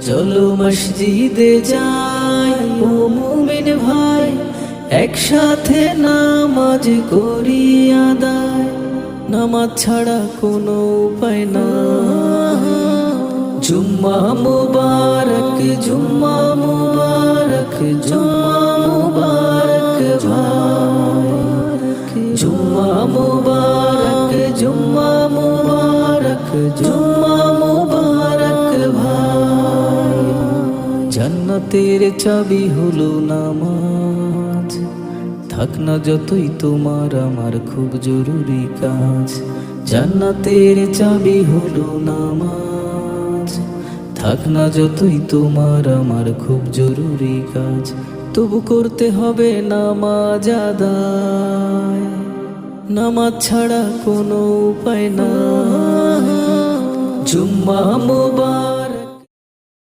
চলো মসজিদে যাই ও মুমিন ভাই, একসাথে নামাজ করি আদায়। নামাজ ছাড়া কোনো উপায় না। জুম্মা মুবারক, জুম্মা মুবারক, জুম্মা মুবারক ভাই। জুম্মা মুবারক, জুম্মা মুবারক, জুম্মা মুবারক ভাই। জান্নাতের চাবি হলো নামাজ, থাক না যতই তোমার আমার খুব জরুরি কাজ। জান্নাতের চাবি হলো নামাজ, থাক না যতই তোমার আমার খুব জরুরি কাজ। তবু করতে হবে নামাজ আদায়, নামাজ ছাড়া কোনো উপায় না। জুম্মা মুবারক,